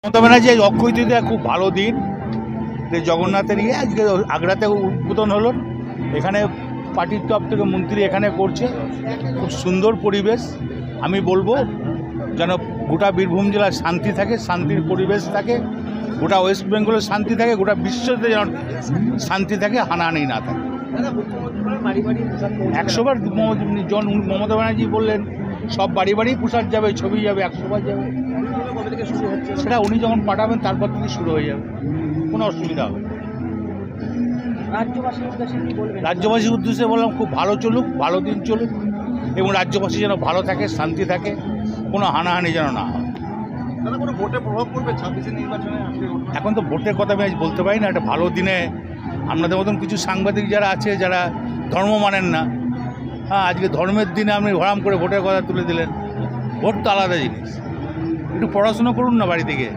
মমতা ব্যানার্জি আজ অক্ষয় তৃতীয়া খুব ভালো দিন। জগন্নাথের আজকে আগ্রাতে উদ্বোধন হলো। এখানে পার্টির তরফ থেকে মন্ত্রী এখানে করছে, খুব সুন্দর পরিবেশ। আমি বলবো যেন গোটা বীরভূম জেলার শান্তি থাকে, শান্তির পরিবেশ থাকে, গোটা ওয়েস্ট বেঙ্গলের শান্তি থাকে, গোটা বিশ্বতে যেন শান্তি থাকে, হানাহানি না থাকে। 100বার মমতা ব্যানার্জি বললেন সব বাড়ি বাড়ি প্রসাদ যাবে, ছবি যাবে, 100বার যাবে। সেটা উনি যখন পাঠাবেন তারপর থেকে শুরু হয়ে যাবে, কোনো অসুবিধা হবে না। রাজ্যবাসীর উদ্দেশ্যে বললাম খুব ভালো চলুক, ভালো দিন চলুক, এবং রাজ্যবাসী যেন ভালো থাকে, শান্তি থাকে, কোনো হানাহানি যেন না হয়। ভোটের প্রভাব পড়বে 26 নির্বাচনে? এখন তো ভোটের কথা আমি আজ বলতে পারি না। একটা ভালো দিনে আপনাদের মতন কিছু সাংবাদিক যারা আছে, যারা ধর্ম মানেন না, আজকে ধর্মের দিনে আপনি হরাম করে ভোটের কথা তুলে দিলেন। ভোট তো আলাদা জিনিস। একটু পড়াশোনা করুন না বাড়ি থেকে।